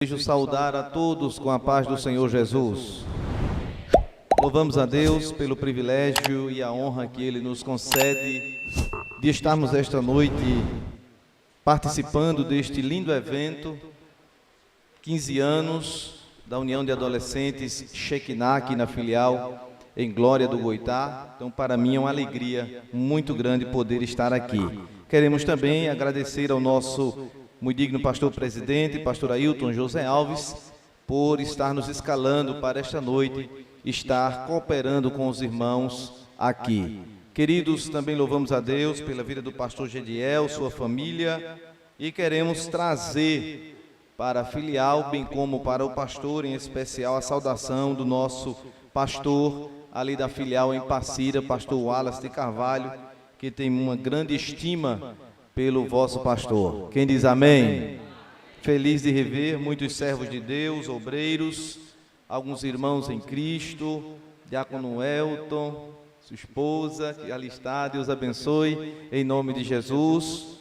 Desejo saudar a todos com a paz do Senhor Jesus. Louvamos a Deus pelo privilégio e a honra que Ele nos concede de estarmos esta noite participando deste lindo evento, 15 anos da União de Adolescentes Shekinah, aqui na filial em Glória do Goitá. Então, para mim é uma alegria muito grande poder estar aqui. Queremos também agradecer ao nosso muito digno pastor presidente, pastor Ailton José Alves, por estar nos escalando para esta noite, estar cooperando com os irmãos aqui. Queridos, também louvamos a Deus pela vida do pastor Gediel, sua família, e queremos trazer para a filial, bem como para o pastor em especial, a saudação do nosso pastor ali da filial em Passira, pastor Wallace de Carvalho, que tem uma grande estima pelo vosso pastor. Quem diz amém? Feliz de rever muitos servos de Deus, obreiros, alguns irmãos em Cristo, diácono Elton, sua esposa, que ali está, Deus abençoe, em nome de Jesus,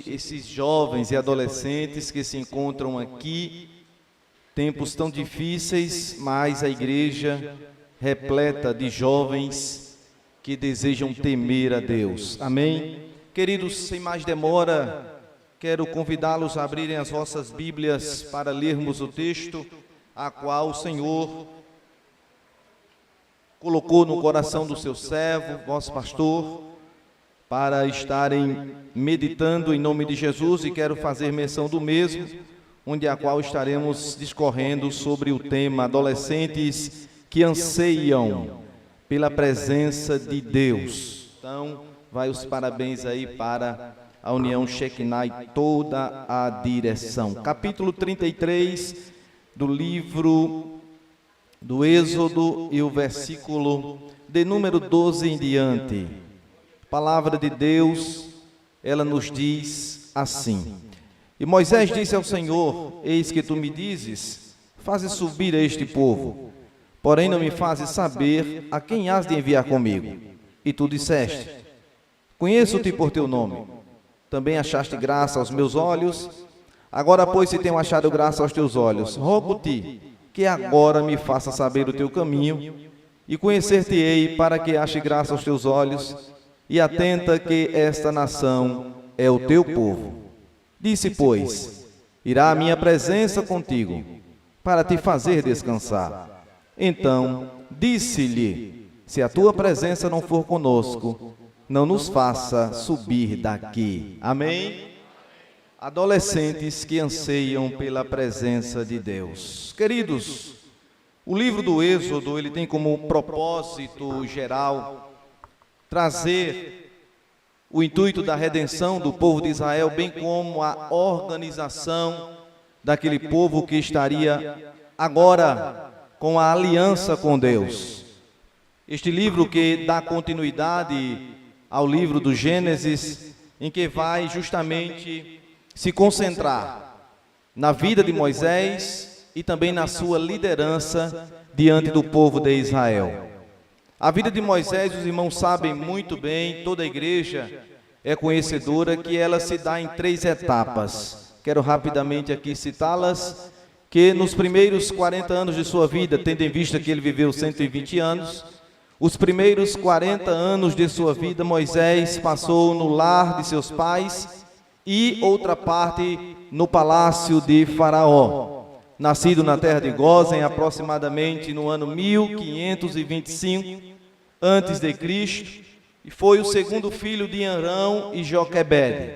esses jovens e adolescentes que se encontram aqui, tempos tão difíceis, mas a igreja repleta de jovens que desejam temer a Deus. Amém? Queridos, sem mais demora, quero convidá-los a abrirem as vossas Bíblias para lermos o texto a qual o Senhor colocou no coração do seu servo, vosso pastor, para estarem meditando em nome de Jesus, e quero fazer menção do mesmo, onde a qual estaremos discorrendo sobre o tema adolescentes que anseiam pela presença de Deus. Então, vai os parabéns aí para a União Shekinah e toda a direção. Capítulo 33 do livro do Êxodo e o versículo de número 12 em diante. A palavra de Deus, ela nos diz assim: E Moisés disse ao Senhor: Eis que tu me dizes, faze subir a este povo, porém não me fazes saber a quem has de enviar comigo. E tu disseste: Conheço-te por teu nome. Também achaste graça aos meus olhos. Agora, pois, se tenho achado graça aos teus olhos, rogo-te que agora me faça saber o teu caminho, e conhecer-te-ei para que ache graça aos teus olhos, e atenta que esta nação é o teu povo. Disse, pois: Irá a minha presença contigo, para te fazer descansar. Então disse-lhe: Se a tua presença não for conosco, não nos faça subir daqui. Amém? Adolescentes que anseiam pela presença de Deus. Queridos, o livro do Êxodo, ele tem como propósito geral trazer o intuito da redenção do povo de Israel, bem como a organização daquele povo que estaria agora com a aliança com Deus. Este livro que dá continuidade ao livro do Gênesis, em que vai justamente se concentrar na vida de Moisés e também na sua liderança diante do povo de Israel. A vida de Moisés, os irmãos sabem muito bem, toda a igreja é conhecedora, que ela se dá em 3 etapas. Quero rapidamente aqui citá-las, que nos primeiros 40 anos de sua vida, tendo em vista que ele viveu 120 anos, os primeiros 40 anos de sua vida, Moisés passou no lar de seus pais e outra parte no palácio de Faraó. Nascido na terra de Gósen, aproximadamente no ano 1525 antes de Cristo, e foi o segundo filho de Arão e Joquebede,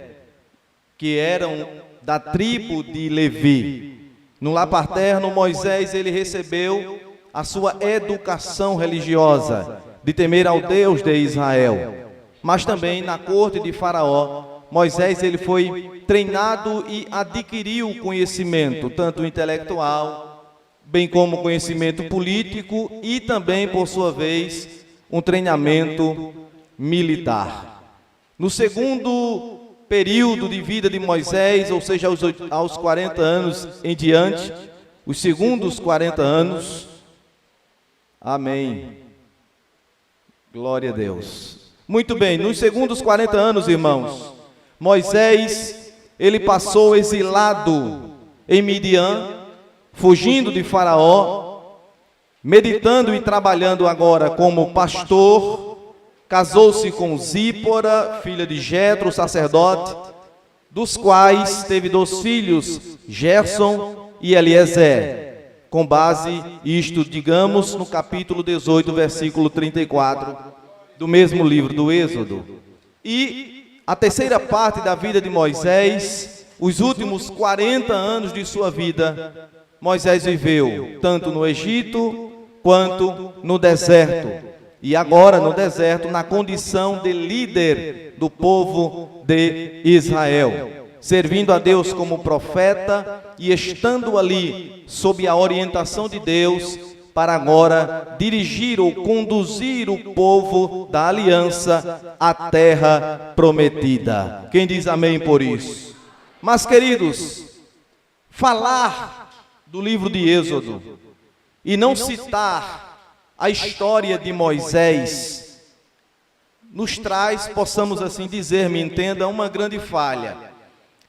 que eram da tribo de Levi. No lar paterno, Moisés, ele recebeu a sua educação religiosa, de temer ao Deus de Israel. Mas também na corte de Faraó, Moisés, ele foi treinado e adquiriu conhecimento, tanto intelectual, bem como conhecimento político e também, por sua vez, um treinamento militar. No segundo período de vida de Moisés, ou seja, aos 40 anos em diante, os segundos 40 anos, amém, glória a Deus. Muito bem, nos segundos 40 anos, irmãos, Moisés, ele passou exilado em Midian, fugindo de Faraó, meditando e trabalhando agora como pastor, casou-se com Zípora, filha de Jetro, sacerdote, dos quais teve 2 filhos, Gerson e Eliezer, com base isto, digamos, no capítulo 18, versículo 34, do mesmo livro do Êxodo. E a terceira parte da vida de Moisés, os últimos 40 anos de sua vida, Moisés viveu tanto no Egito quanto no deserto. E agora no deserto, na condição de líder do povo de Israel, servindo a Deus como profeta e estando ali sob a orientação de Deus para agora dirigir ou conduzir o povo da aliança à terra prometida. Quem diz amém por isso? Mas, queridos, falar do livro de Êxodo e não citar a história de Moisés nos traz, possamos assim dizer, me entenda, uma grande falha,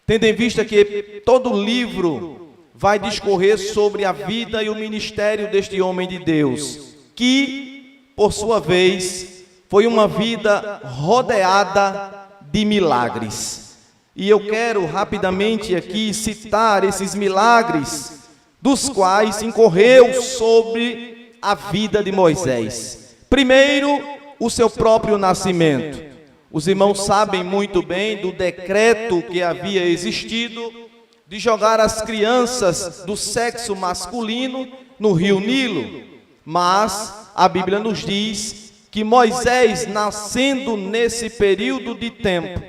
tendo em vista que todo o livro vai discorrer sobre a vida e o ministério deste homem de Deus, que, por sua vez, foi uma vida rodeada de milagres. E eu quero rapidamente aqui citar esses milagres, dos quais incorreu sobre a vida de Moisés. Primeiro, o seu próprio nascimento. Os irmãos sabem muito bem do decreto que havia existido de jogar as crianças do sexo masculino no rio Nilo. Mas a Bíblia nos diz que Moisés, nascendo nesse período de tempo,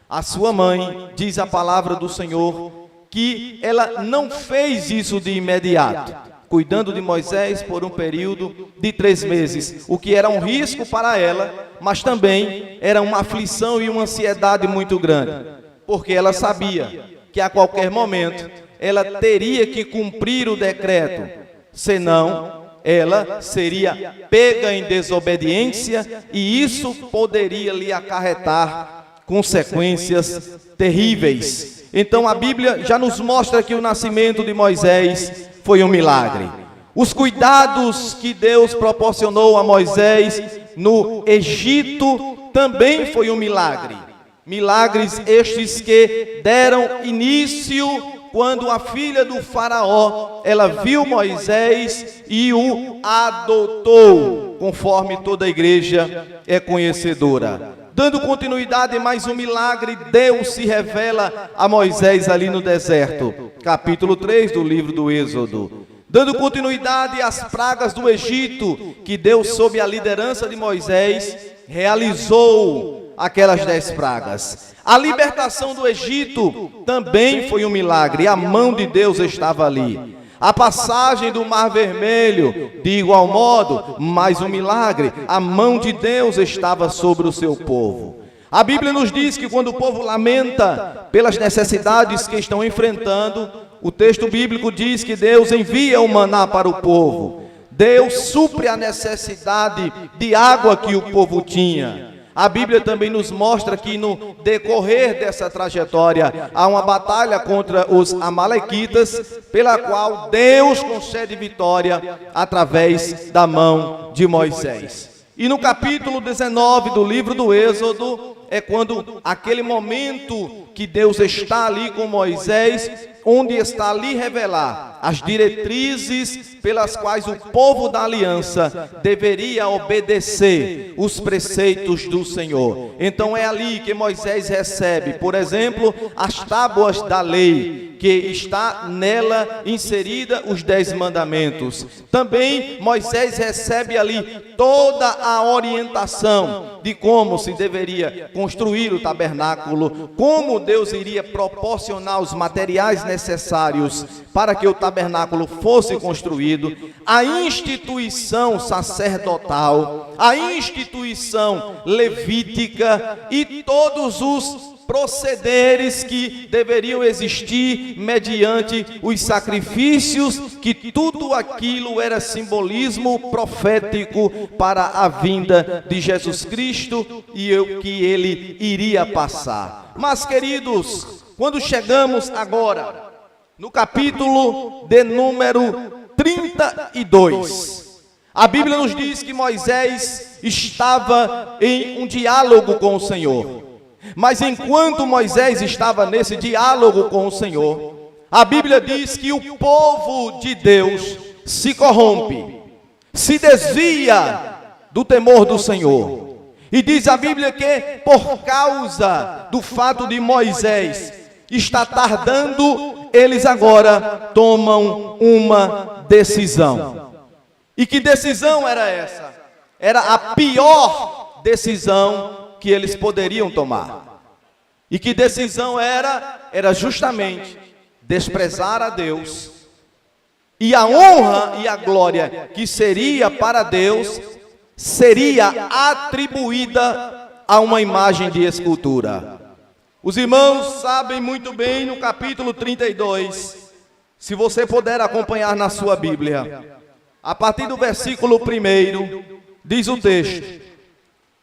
a sua mãe, diz a palavra do Senhor, que ela não fez isso de imediato, cuidando de Moisés por um período de 3 meses, o que era um risco para ela, mas também era uma aflição e uma ansiedade muito grande, porque ela sabia que a qualquer momento ela teria que cumprir o decreto, senão ela seria pega em desobediência e isso poderia lhe acarretar consequências terríveis. Então a Bíblia já nos mostra que o nascimento de Moisés foi um milagre. Os cuidados que Deus proporcionou a Moisés no Egito também foi um milagre. Milagres estes que deram início quando a filha do faraó, ela viu Moisés e o adotou, conforme toda a igreja é conhecedora. Dando continuidade, mais um milagre, Deus se revela a Moisés ali no deserto, capítulo 3 do livro do Êxodo. Dando continuidade às pragas do Egito, que Deus, sob a liderança de Moisés, realizou aquelas 10 pragas. A libertação do Egito também foi um milagre, a mão de Deus estava ali. A passagem do Mar Vermelho, de igual modo, mais um milagre, a mão de Deus estava sobre o seu povo. A Bíblia nos diz que quando o povo lamenta pelas necessidades que estão enfrentando, o texto bíblico diz que Deus envia o maná para o povo. Deus supre a necessidade de água que o povo tinha. A Bíblia também nos mostra que no decorrer dessa trajetória há uma batalha contra os amalequitas, pela qual Deus concede vitória através da mão de Moisés. E no capítulo 19 do livro do Êxodo, é quando aquele momento que Deus está ali com Moisés, onde está ali revelar as diretrizes pelas quais o povo da aliança deveria obedecer os preceitos do Senhor. Então é ali que Moisés recebe, por exemplo, as tábuas da lei, que está nela inserida os 10 mandamentos. Também Moisés recebe ali toda a orientação de como se deveria construir o tabernáculo, como Deus iria proporcionar os materiais necessários para que o tabernáculo fosse construído, a instituição sacerdotal, a instituição levítica e todos os procederes que deveriam existir mediante os sacrifícios, que tudo aquilo era simbolismo profético para a vinda de Jesus Cristo e o que ele iria passar. Mas, queridos, quando chegamos agora no capítulo de número 32. A Bíblia nos diz que Moisés estava em um diálogo com o Senhor. Mas enquanto Moisés estava nesse diálogo com o Senhor, a Bíblia diz que o povo de Deus se corrompe, se desvia do temor do Senhor. E diz a Bíblia que por causa do fato de Moisés estar tardando, eles agora tomam uma decisão. E que decisão era essa? Era a pior decisão que eles poderiam tomar. E que decisão era? Era justamente desprezar a Deus. E a honra e a glória que seria para Deus, seria atribuída a uma imagem de escultura. Os irmãos sabem muito bem no capítulo 32, se você puder acompanhar na sua Bíblia, a partir do versículo 1, diz o texto: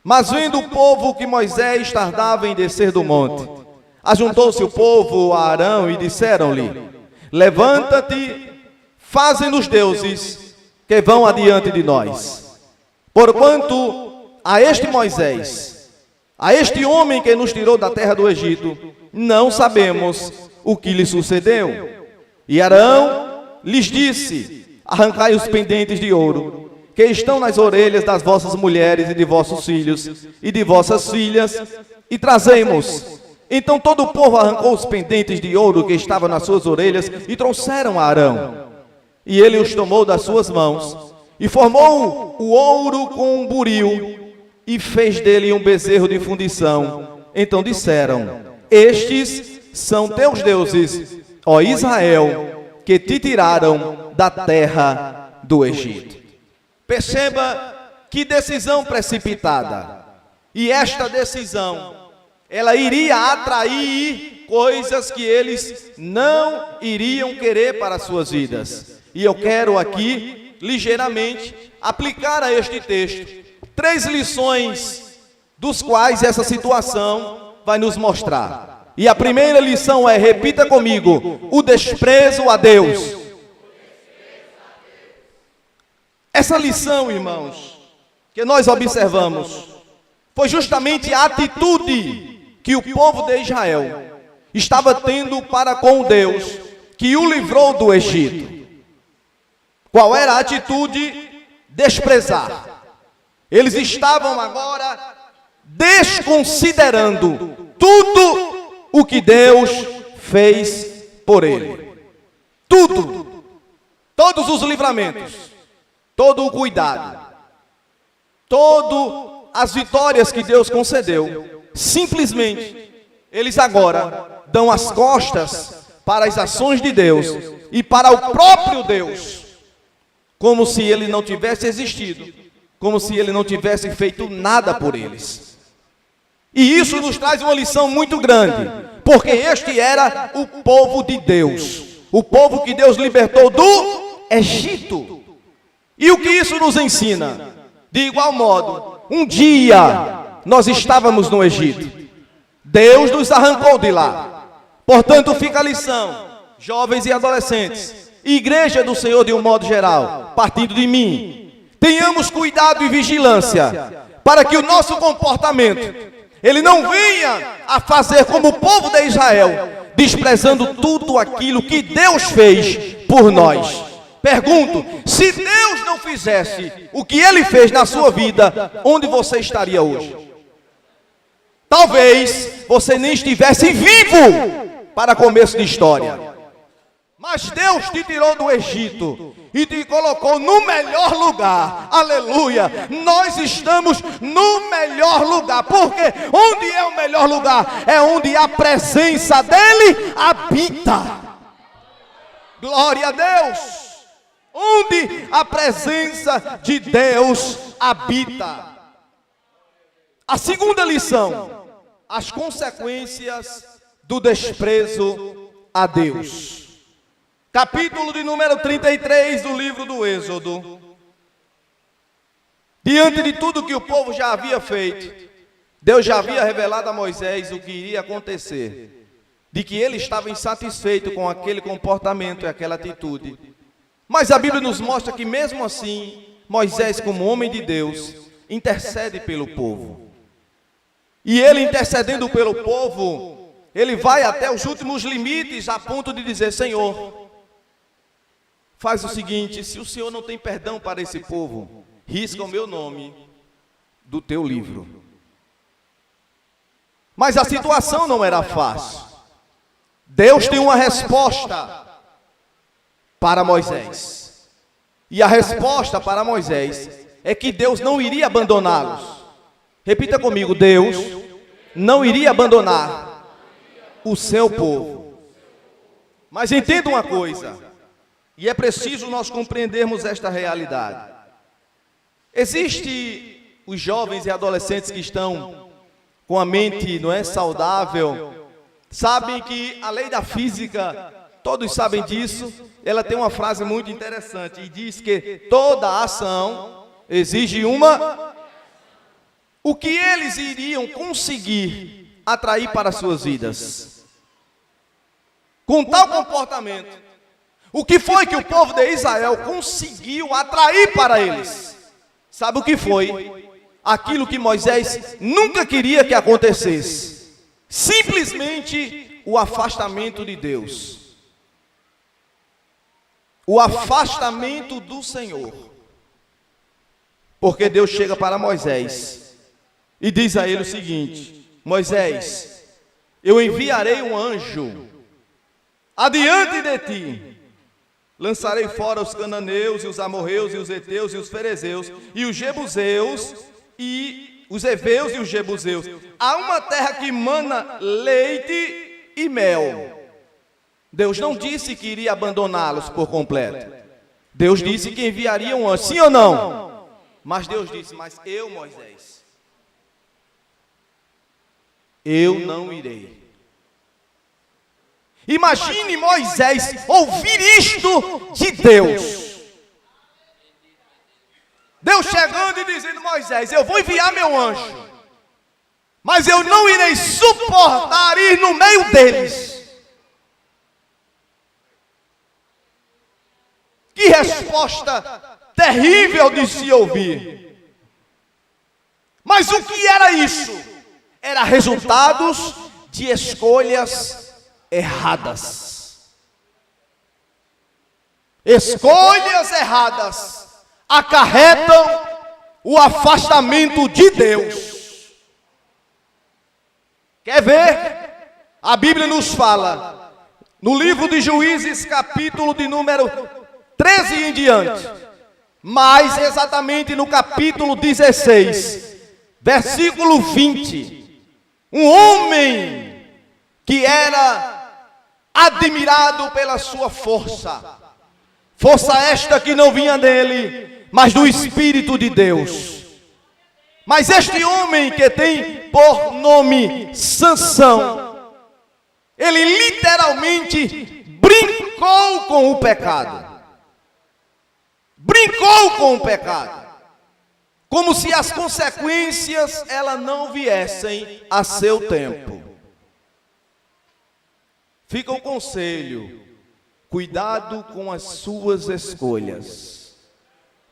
Mas vendo o povo que Moisés tardava em descer do monte, ajuntou-se o povo a Arão e disseram-lhe: Levanta-te, faze-nos deuses que vão adiante de nós. Porquanto a este Moisés, a este homem que nos tirou da terra do Egito, não sabemos o que lhe sucedeu. E Arão lhes disse: Arrancai os pendentes de ouro que estão nas orelhas das vossas mulheres e de vossos filhos e de vossas filhas, e trazei-mos. Então todo o povo arrancou os pendentes de ouro que estavam nas suas orelhas e trouxeram a Arão. E ele os tomou das suas mãos e formou o ouro com um buril e fez dele um bezerro de fundição. Então disseram: Estes são teus deuses, ó Israel, que te tiraram da terra do Egito. Perceba que decisão precipitada. E esta decisão, ela iria atrair coisas que eles não iriam querer para as suas vidas. E eu quero aqui, ligeiramente, aplicar a este texto 3 lições, dos quais essa situação vai nos mostrar. E a primeira lição é, repita comigo: o desprezo a Deus. Essa lição, irmãos, que nós observamos, foi justamente a atitude que o povo de Israel estava tendo para com o Deus que o livrou do Egito. Qual era a atitude? Desprezar. Eles estavam agora desconsiderando tudo o que Deus fez por ele. Tudo. Todos os livramentos, todo o cuidado, todas as vitórias que Deus concedeu. Simplesmente, eles agora dão as costas para as ações de Deus e para o próprio Deus, como se ele não tivesse existido, como se ele não tivesse feito nada por eles. E isso nos traz uma lição muito grande, porque este era o povo de Deus, o povo que Deus libertou do Egito. E o que isso nos ensina? De igual modo, um dia nós estávamos no Egito, Deus nos arrancou de lá. Portanto, fica a lição, jovens e adolescentes, igreja do Senhor de um modo geral, partindo de mim, tenhamos cuidado e vigilância, para que o nosso comportamento, ele não venha a fazer como o povo de Israel, desprezando tudo aquilo que Deus fez por nós. Pergunto, se Deus não fizesse o que Ele fez na sua vida, onde você estaria hoje? Talvez você nem estivesse vivo para começo de história. Mas Deus te tirou do Egito e te colocou no melhor lugar. Aleluia! Nós estamos no melhor lugar. Porque onde é o melhor lugar? É onde a presença dEle habita. Glória a Deus! Onde a presença de Deus habita. A segunda lição: as consequências do desprezo a Deus. Capítulo de número 33 do livro do Êxodo. Diante de tudo que o povo já havia feito, Deus já havia revelado a Moisés o que iria acontecer. de que ele estava insatisfeito com aquele comportamento e aquela atitude. Mas a Bíblia nos mostra que mesmo assim, Moisés, como homem de Deus, intercede pelo povo. E ele intercedendo pelo povo, ele vai até os últimos limites a ponto de dizer: Senhor, faz o seguinte, se o Senhor não tem perdão para esse povo, risca o meu nome do teu livro. Mas a situação não era fácil. Deus tem uma resposta para Moisés. E a resposta para Moisés é que Deus não iria abandoná-los. Repita comigo: Deus não iria abandonar o seu povo. Mas entenda uma coisa, e é preciso nós compreendermos esta realidade. Existem os jovens e adolescentes que estão com a mente, não é, saudável, sabem que a lei da física, todos sabem disso, ela tem uma frase muito interessante e diz que toda ação exige uma. O que eles iriam conseguir atrair para suas vidas? Com tal comportamento, o que foi que o povo de Israel conseguiu atrair para eles? Sabe o que foi? Aquilo que Moisés nunca queria que acontecesse. Simplesmente o afastamento de Deus. O afastamento do Senhor. Porque Deus chega para Moisés e diz a ele o seguinte: Moisés, eu enviarei um anjo adiante de ti. Lançarei fora os cananeus, e os amorreus, e os heteus, e os ferezeus, e os jebuseus, e os heveus e os jebuseus. Há uma terra que mana leite e mel. Deus não disse que iria abandoná-los por completo. Deus disse que enviaria um anjo, sim ou não? Mas Deus disse: mas eu, Moisés, eu não irei. Imagine Moisés ouvir isto de Deus. Deus chegando e dizendo: Moisés, eu vou enviar meu anjo, mas eu não irei suportar ir no meio deles. Que resposta terrível de se ouvir. Mas o que era isso? Era resultados de escolhas erradas. Escolhas erradas acarretam o afastamento de Deus. Quer ver? A Bíblia nos fala, no livro de Juízes, capítulo de número 13 em diante, mais exatamente no capítulo 16, versículo 20, um homem que era admirado pela sua força, força esta que não vinha dele, mas do Espírito de Deus. Mas este homem que tem por nome Sansão, ele literalmente brincou com o pecado. Brincou com o pecado, como se as consequências elas não viessem a seu tempo. Fica o conselho: cuidado com as suas escolhas.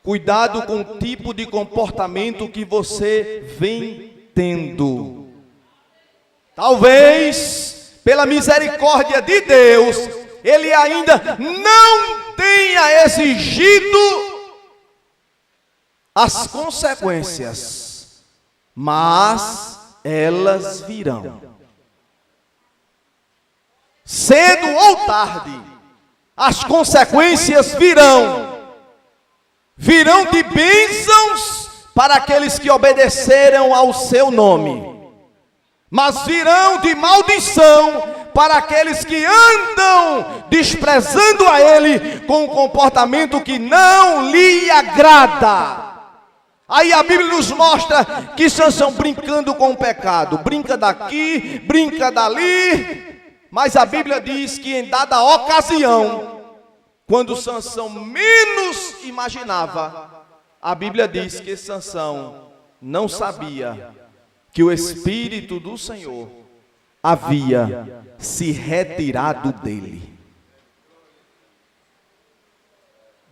Cuidado com o tipo de comportamento que você vem tendo. Talvez, pela misericórdia de Deus, Ele ainda não tenha exigido as consequências, mas elas virão. Cedo ou tarde, as consequências virão. Virão de bênçãos para aqueles que obedeceram ao seu nome, mas virão de maldição para aqueles que andam desprezando a Ele com um comportamento que não lhe agrada. Aí a Bíblia nos mostra que Sansão brincando com o pecado, brinca daqui, brinca dali, mas a Bíblia diz que em dada ocasião, quando Sansão menos imaginava, a Bíblia diz que Sansão não sabia que o Espírito do Senhor havia se retirado dele.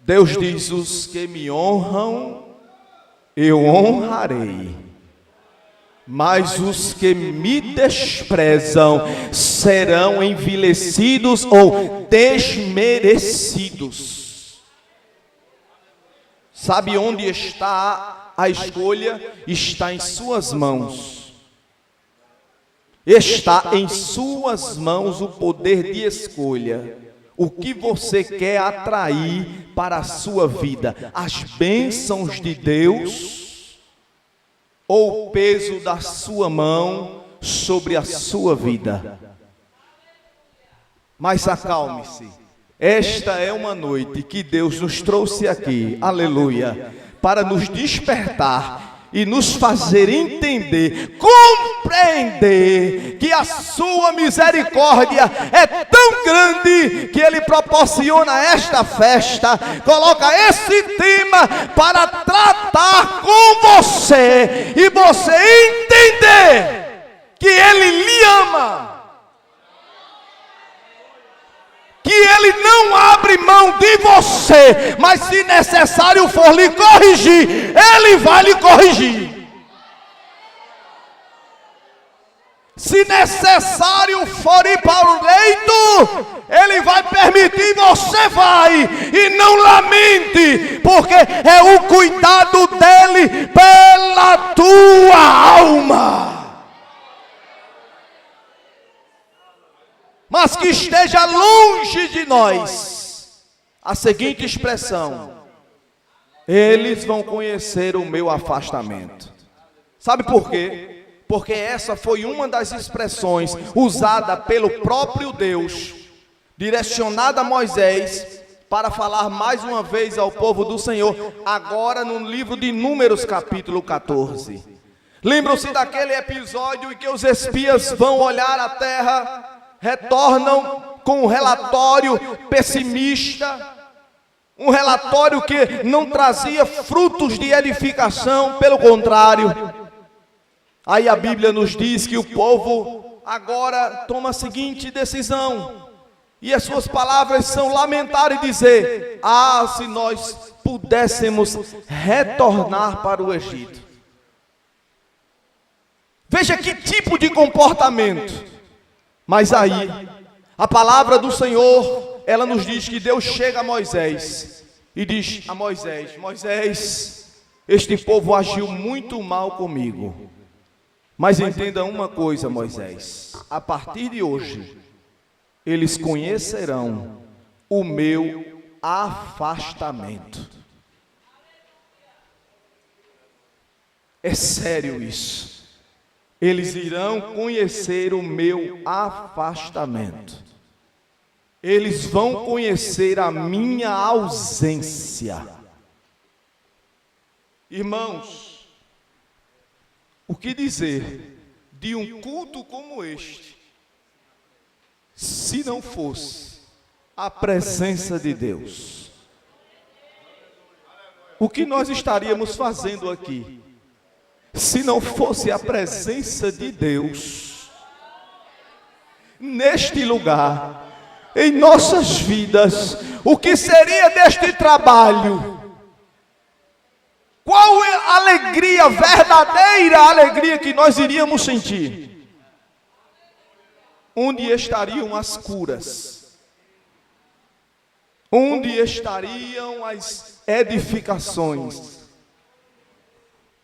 Deus diz: os que me honram, eu honrarei, mas os que me desprezam serão envilecidos ou desmerecidos. Sabe onde está a escolha? Está em suas mãos. Está em suas mãos o poder de escolha. O que você quer atrair para a sua vida? As bênçãos de Deus ou o peso da sua mão sobre a sua vida? Mas acalme-se. Esta é uma noite que Deus nos trouxe aqui, aleluia, para nos despertar e nos fazer entender, compreender que a sua misericórdia é tão grande que Ele proporciona esta festa, coloca esse tema para tratar com você e você entender que Ele lhe ama, que Ele não abre mão de você, mas se necessário for lhe corrigir, Ele vai lhe corrigir. Se necessário for ir para o leito, Ele vai permitir, você vai, e não lamente, porque é o cuidado dEle pela tua alma. Mas que esteja longe de nós a seguinte expressão: eles vão conhecer o meu afastamento. Sabe por quê? Porque essa foi uma das expressões usada pelo próprio Deus, direcionada a Moisés, para falar mais uma vez ao povo do Senhor, agora no livro de Números, capítulo 14. Lembram-se daquele episódio em que os espias vão olhar a terra, retornam com um relatório pessimista, um relatório que não trazia frutos de edificação, pelo contrário. Aí a Bíblia nos diz que o povo agora toma a seguinte decisão, e as suas palavras são lamentar e dizer: ah, se nós pudéssemos retornar para o Egito. Veja que tipo de comportamento. Mas aí, a palavra do Senhor, ela nos diz que Deus chega a Moisés e diz a Moisés: Moisés, este povo agiu muito mal comigo. Mas entenda uma coisa, Moisés: a partir de hoje, eles conhecerão o meu afastamento. É sério isso. Eles irão conhecer o meu afastamento. Eles vão conhecer a minha ausência. Irmãos, o que dizer de um culto como este, se não fosse a presença de Deus? O que nós estaríamos fazendo aqui, se não fosse a presença de Deus neste lugar, em nossas vidas? O que seria deste trabalho? Qual é a alegria, verdadeira alegria que nós iríamos sentir? Onde estariam as curas? Onde estariam as edificações?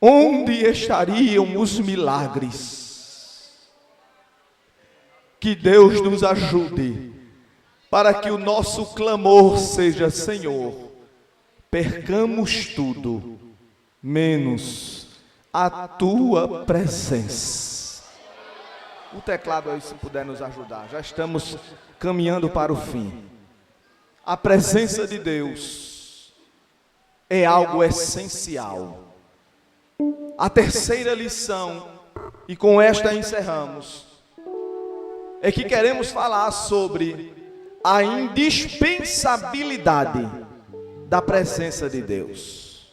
Onde estariam os milagres? Que Deus nos ajude, para que o nosso clamor seja: Senhor, percamos tudo, menos a Tua presença. O teclado aí, se puder nos ajudar, já estamos caminhando para o fim. A presença de Deus é algo essencial. A terceira lição, e com esta encerramos, é que queremos falar sobre a indispensabilidade da presença de Deus.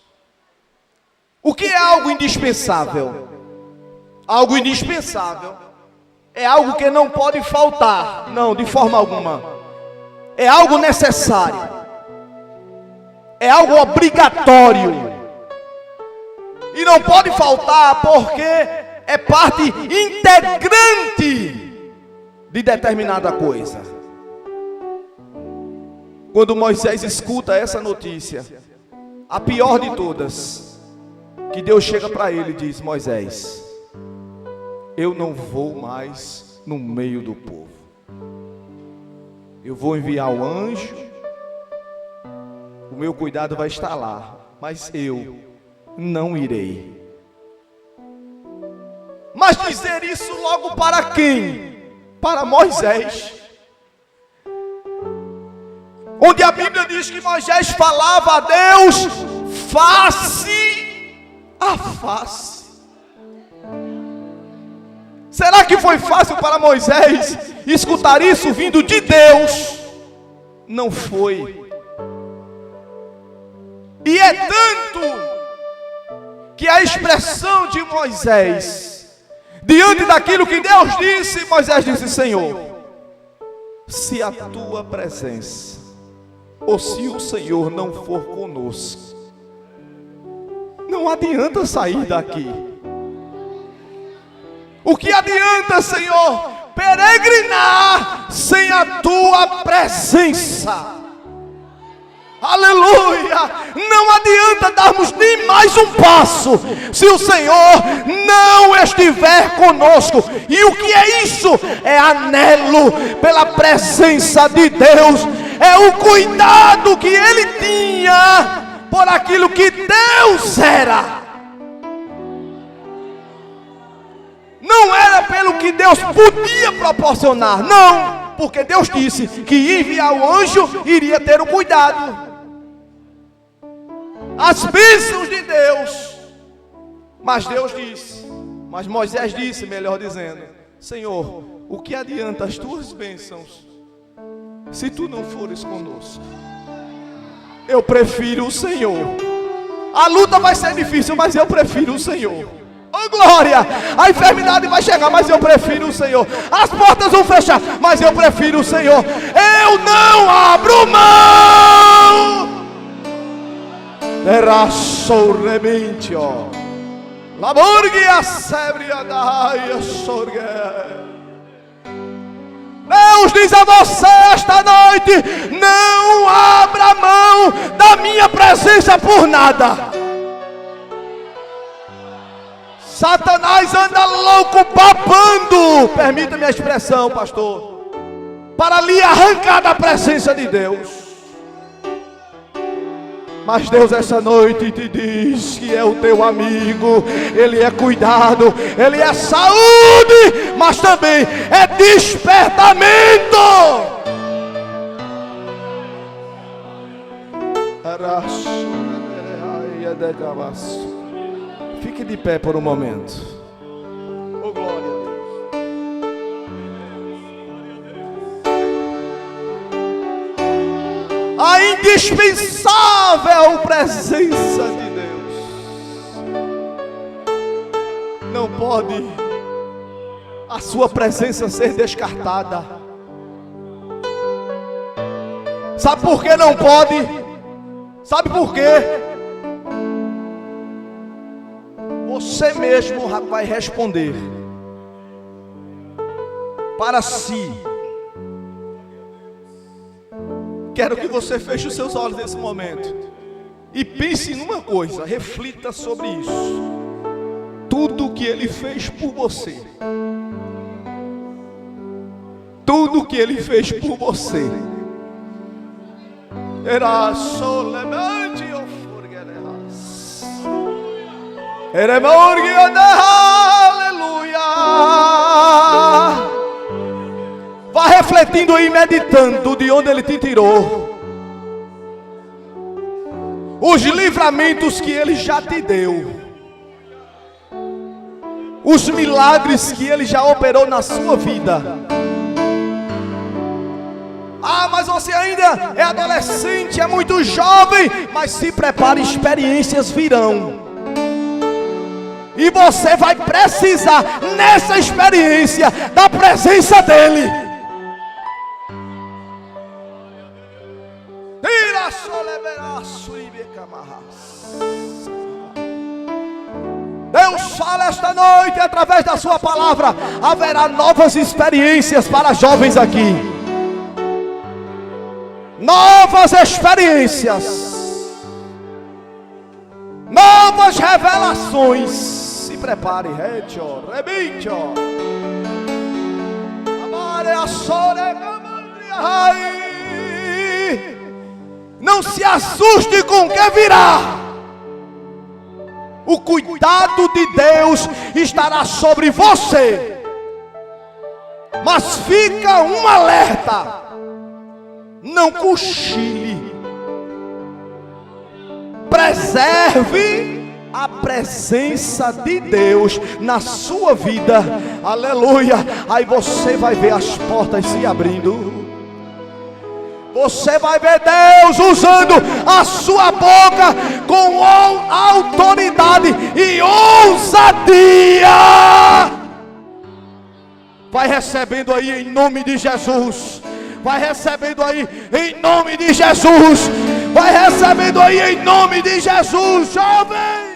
O que é algo indispensável? Algo indispensável é algo que não pode faltar. Não, de forma alguma. É algo necessário. É algo obrigatório. E não pode faltar porque é parte integrante de determinada coisa. Quando Moisés escuta essa notícia, a pior de todas, que Deus chega para ele e diz: Moisés, eu não vou mais no meio do povo. Eu vou enviar o anjo, o meu cuidado vai estar lá, mas eu não irei. Mas dizer isso logo para quem? Para Moisés. Onde a Bíblia diz que Moisés falava a Deus face a face. Será que foi fácil para Moisés escutar isso vindo de Deus? Não foi. E é tanto que a expressão de Moisés, diante daquilo que Deus disse, Moisés disse: Senhor, se a tua presença, ou se o Senhor não for conosco, não adianta sair daqui. O que adianta, Senhor, peregrinar sem a tua presença? Aleluia! Não adianta darmos nem mais um passo se o Senhor não estiver conosco. E o que é isso? É anelo pela presença de Deus. É o cuidado que Ele tinha por aquilo que Deus era. Não era pelo que Deus podia proporcionar, não, porque Deus disse que ia enviar o anjo, iria ter o cuidado, as bênçãos de Deus. Mas Deus disse, mas Moisés disse, melhor dizendo: Senhor, o que adianta as tuas bênçãos se tu não fores conosco? Eu prefiro o Senhor. A luta vai ser difícil, mas eu prefiro o Senhor. Oh glória! A enfermidade vai chegar, mas eu prefiro o Senhor. As portas vão fechar, mas eu prefiro o Senhor. Eu não abro mão. Deraçou remente, ó. Laborgia sebria da sorgue. Deus diz a você esta noite: não abra mão da minha presença por nada. Satanás anda louco, babando, permita-me a expressão, pastor, para lhe arrancar da presença de Deus. Mas Deus essa noite te diz que é o teu amigo. Ele é cuidado, Ele é saúde, mas também é despertamento. Fique de pé por um momento. Oh glória a Deus. A indispensável presença de Deus. Não pode a sua presença ser descartada. Sabe por que não pode? Sabe por quê? Você mesmo vai responder para si. Quero que você feche os seus olhos nesse momento e pense numa coisa, reflita sobre isso. Tudo que Ele fez por você, tudo que Ele fez por você, era solemente aleluia. Vá refletindo e meditando de onde Ele te tirou, os livramentos que Ele já te deu, os milagres que Ele já operou na sua vida. Ah, mas você ainda é adolescente, é muito jovem, mas se prepare, experiências virão. E você vai precisar, nessa experiência, da presença dEle. Deus fala esta noite, através da sua palavra, haverá novas experiências para jovens aqui. Novas experiências. Novas revelações. Se prepare, Retio, Rebitio. Amare a sore, não se assuste com o que virá. O cuidado de Deus estará sobre você. Mas fica um alerta. Não cochile. Preserve a presença de Deus na sua vida. Aleluia. Aí você vai ver as portas se abrindo. Você vai ver Deus usando a sua boca com autoridade e ousadia. Vai recebendo aí em nome de Jesus. Vai recebendo aí em nome de Jesus. Vai recebendo aí em nome de Jesus, jovem.